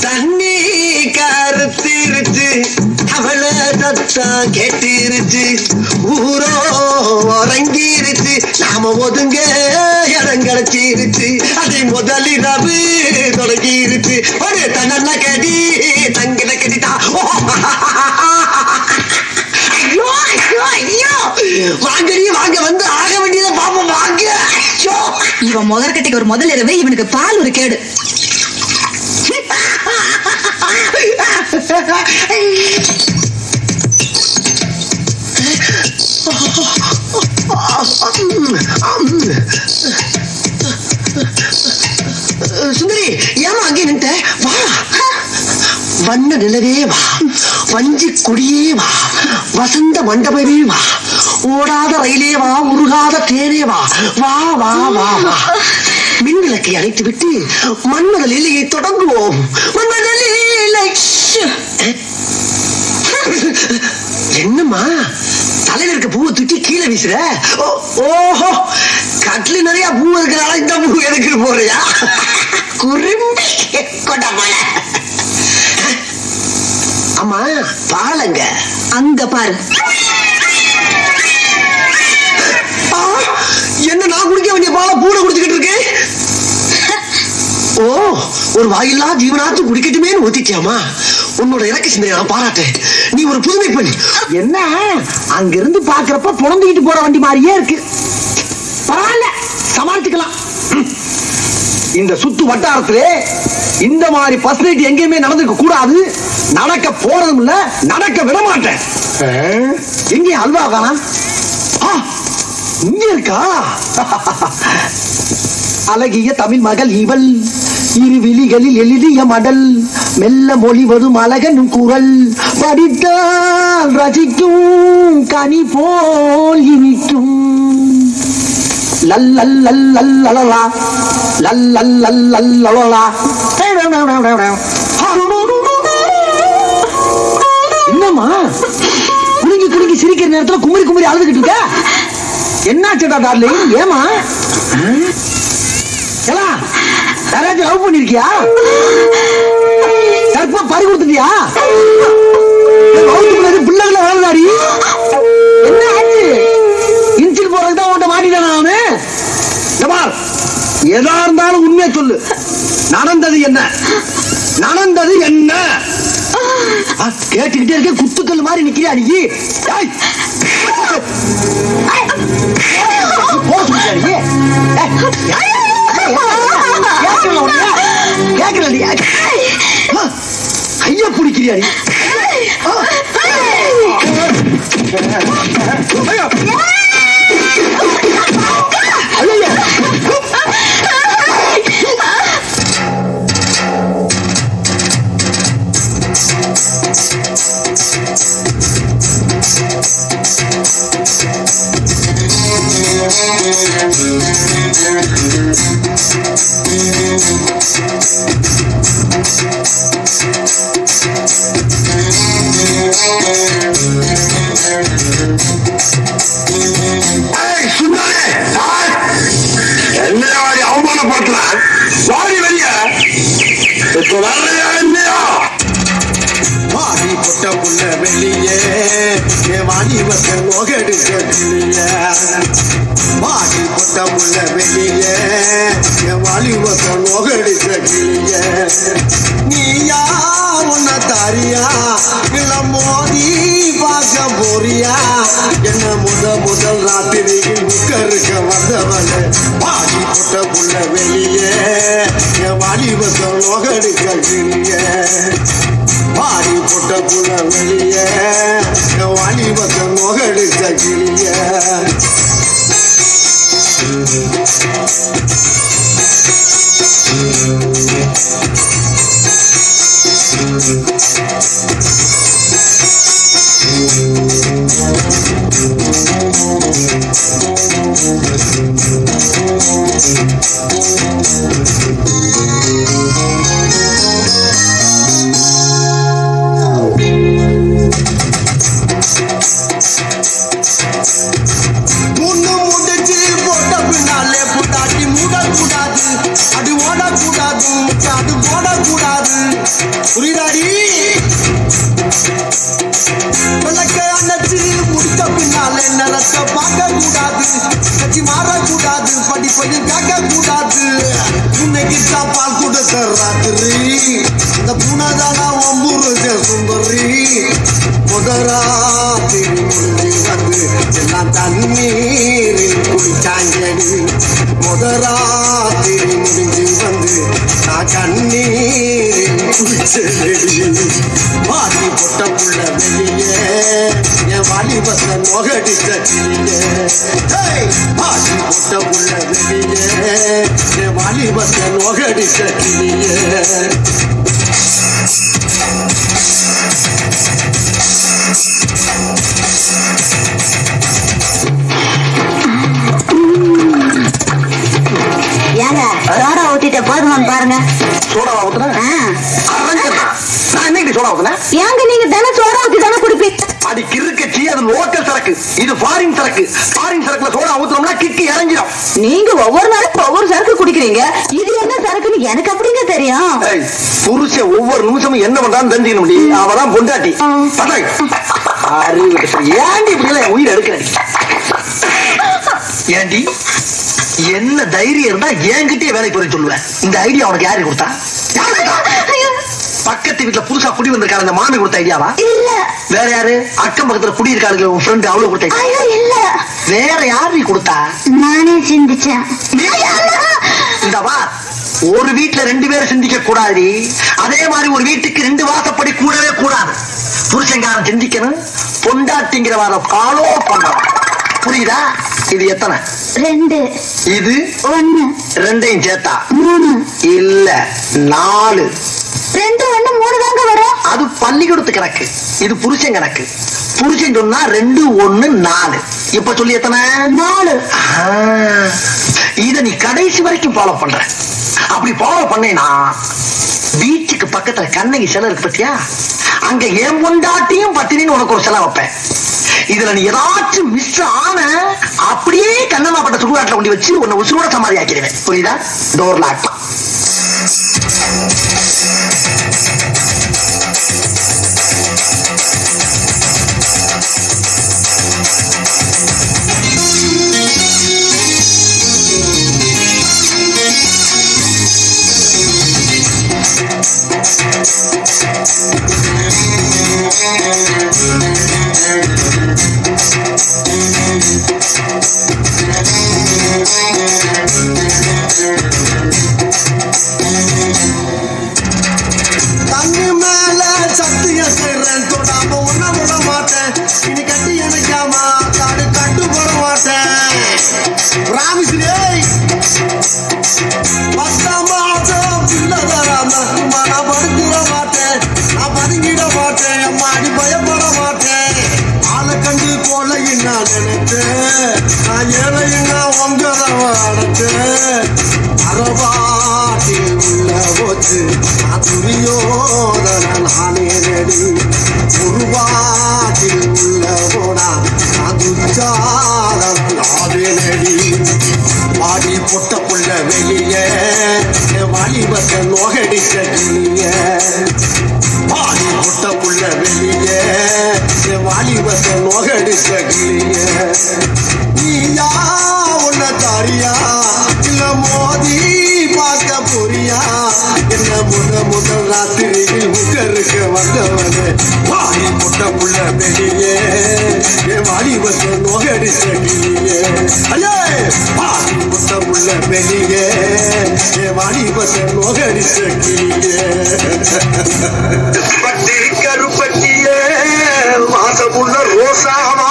தண்ணி கருத்திருச்சு அவளை சத்தம் கேட்டிருச்சு ஊரோ உறங்கிருச்சு நாம ஒதுங்க இடம் கிடைச்சிருச்சு அதை முதலிரவு தொடங்கிருச்சு ஒரு தன்ன கடி தங்கின கடிதா ஐயோ ஐயோ ஐயோ வாங்கடி வாங்க வந்து ஆக வேண்டியதை பாப்போம் வாங்க. இவன் முதற்கட்டிக்கு ஒரு முதல் இரவு இவனுக்கு பால் ஒரு கேடு. சுந்தரி ஏமா அங்கே நின்ற வா வண்ண நிலவே வா வஞ்சி கொடியே வா வசந்த மண்டபமே வா ஓடாத ரயிலே வா உருகாத தேனே வா வா வா வா வா மின் விளக்கை அணைத்து விட்டு மன்மத லீலையை தொடங்குவோம். மன்மத லீலை என்னம்மா தலையில இருக்க பூவை தூக்கி கீழே வீசுற? ஓஹோ கட்லி நிறைய பூ இருக்கிறால இந்த பூ எடுக்கிட்டு போறியா? குறும்பி கொண்ட போல. அம்மா பாலங்க அங்க பாரு. என்ன நான் குடிக்க வேண்டிய பாலை பூனை குடிச்சுக்கிட்டு இருக்கு? ஓ ஒரு வாயில்லா ஜீவனாத்து குடிக்கட்டுமே ஊத்திட்டியாமா? உன்னோட இறக்க சிந்தனை நான் பாராட்டேன். நீ ஒரு புதுமை பண்ணி என்ன அங்கிருந்து பாக்குறப்ப புலந்துக்கிட்டு போற வண்டி மாதிரியே இருக்கு. பரவாயில்ல சமாளிச்சுக்கலாம். இந்த சுத்து வட்டாரத்திலே இந்த மாதிரி பர்சனாலிட்டி எங்கேயுமே நடந்துக்க கூடாது. நடக்க போறதும் இல்ல நடக்க விட மாட்டேன். எங்கே அல்வா காணா? இங்க இருக்கா? அழகிய தமிழ் மகள் இவள் இரு விழிகளில் எழுதிய மடல் மெல்ல மொழிவதும் அழகனும் குரல் படித்தால் ரசிக்கும் கனி போல் இனிக்கும். லல்லல்லல்லல்லலலா லல்லல்லல்லல்லலலா. என்னம்மா குலுங்கி குலுங்கி சிரிக்கிற நேரத்துல குமரி குமரி அழுதுகிட்டு இருக்க? என்னாச்சுடா டார்லிங்? ஏமா யாராச்சும் லவ் பண்ணிருக்கியா? கற்பா பறி கொடுத்துட்டியா? பிள்ளைகளை வளர்ந்தாடி என்ன ஆச்சு? இன்சில் போறதுதான் உன்ட்ட மாட்டிட்டானா அவனு? எதா இருந்தாலும் உண்மையை சொல்லு. நடந்தது என்ன? நடந்தது என்ன? கேட்டுக்கிட்டே இருக்க குத்துக்கல் மாதிரி நிக்கிறியா நீ? கைய பிடிக்கிறியா நீ? அவமானப்படுத்துறான். வாடி வெளிய வாடி பொட்ட புள்ள வெளியே வாடி வந்த நோகெடுக்க வெளியே வாடி பொட்ட புள்ள வெளியே வாடி வந்த நோகெடுக்க வெளியே நீயா உன்ன தாரியா இல்ல மோதி பார்க்க போறியா என்ன முதல் ராத்திரியில் முக்கருக்க வந்தவன வாடி பொட்ட புள்ள வெளியே வாடி வந்த நோகெடுக்க வெளியே வாடி பொட்ட புள்ள வெளியே வாடி வந்த நோகெடுக்க வெளியே அது ஓடக்கூடாது சுந்தரி இந்த புனதலா ஒம்புருஜ சுந்தரி முதராத்திரி முடிஞ்சு வந்து எல்லாம் தண்ணீரில் குளிச்சாங்கடி முதராத்திரி முடிஞ்சு வந்து நான் கண்ணீரில் குளிச்சடி வாடி பொட்ட புள்ள வெளியே என் வாலிபத்த நொகடிச்ச கிளியே வாடி பொட்ட புள்ள வெளியே என் வாலிபத்த நொகடிச்ச கிளியே ஏங்க சோடா ஊத்திட்ட போதுமான்னு பாருங்க. சோடா ஊத்துறேன். நான் என்னைக்கு சோடா ஊத்துனேன்? ஏங்க நீங்க தினம் சோடா ஊத்தி தானே குடிப்பீங்க. அது கிறுக்கச்சி, அது லோக்கல் சரக்கு, இது ஃபாரின் சரக்கு. ஃபாரின் சரக்குல சோடா ஊத்துனோம்னா கிக்கு இறங்கிடும். நீங்க ஒவ்வொரு நாளைக்கு ஒவ்வொரு சரக்கு குடிக்கிறீங்க. இது என்ன சரக்குன்னு எனக்கு அப்படிங்க தெரியும். புருஷன் ஒவ்வொரு நிமிஷமும் என்ன பண்றான்னு தெரிஞ்சுக்க முடியும். அவதான் பொண்டாட்டி. அறிவு ஏண்டி இப்படி எல்லாம் உயிர் எடுக்கிறேன்? ஏண்டி என்ன தைரியம் இருந்தா என்கிட்டயே வேலைக்கு போய் சொல்லுவேன். இந்த ஐடியா உனக்கு யாரு கொடுத்தா? பக்கத்து வீட்டுல புதுசா குடி வந்திருக்காரு அந்த மாமி கொடுத்த ஐடியாவா? இல்ல. வேற யாரு? அக்கம் பக்கத்துல குடி இருக்காரு உன் ஃப்ரெண்ட், அவ்வளவு கொடுத்த? இல்ல. வேற யாரு கொடுத்தா? நானே சிந்திச்சேன். இந்த வா, ஒரு வீட்டுல 2 பேரும் சிந்திக்க கூடாது. அதே மாதிரி ஒரு வீட்டுக்கு 2 வாசப்படி கூடவே கூடாது. புருஷங்காரன் சிந்திக்கணும், பொண்டாட்டிங்கிற வார ஃபாலோ பண்ணணும். புரியுதா? இது எத்தனை? 2. இது 1. 2ஐயும் சேர்த்தா 3. இல்ல 4. 2 1 3 தாங்க வரும். அது பள்ளிக்கூடத்து கணக்கு, இது புருஷன் கணக்கு. புருஷன் சொன்னா 2 1 4. இப்ப சொல்லி எத்தனை? 4. இத நீ கடைசி வரைக்கும் ஃபாலோ பண்ற. அப்படி ஃபாலோ பண்ணேனா பீச்சுக்கு பக்கத்துல கண்ணகி சிலை இருக்கு பத்தியா, அங்க என் பொண்டாட்டியும் பத்தினின்னு உனக்கு ஒரு சிலை வைப்பேன். இதுல நீ ஏதாச்சும் மிஸ் ஆன அப்படியே கண்ணம்மா பட்ட சுடுகாட்டுல கொண்டு வச்சு உன்னை உசுரோட சமாதி ஆக்கிடுவேன். புரியுதா? Door lock. தண்ணி மேல சத்தியம் செய்றேன், தொடாம ஒன்ன விட மாட்டேன். இனி கட்டி எனக்காம காடு கட்டு போட மாட்டேன். ராமிஸ்ரே 10ஆம் மாதம் பிள்ளை தராம நான் படுத்துட மாட்டேன், நான் பதுங்கிட மாட்டேன், அம்மாடி பயப்பட மாட்டேன். ஆளை கண்டு கொலையும் நான் நினைச்சேன், நான் ஏழையும் நான் ஒங்கதவ அடைச்சேன். அறவாட்டில் உள்ள போச்சு நான் துரியோதன நானே நடி. உருவாட்டில் உள்ள போனா நான் துச்சாதன் நானே நடி. வாடி பொட்ட புள்ள வெளியே வாலிபத்தை நோகடிச்ச கிளிய. வாடி பொட்ட புள்ள வெளியே வாலிபத்தை நோகடிச்ச கிளிய. நீயா உன்ன தாரியா இல்ல மோதி பார்க்க போறியா? என்ன முதல் ராத்திரியில் முகருக்கு வந்தவனே வாடி பொட்ட புள்ள வெளியே வாலிபத்தை நோகடிச்ச கிளியே. ஐயே வாடி பொட்ட புள்ள வெளியே வாலிபத்தை நோகடிச்ச கிளியே. பட்டி கருப்பட்டியே வாசமுள்ள ரோசாவா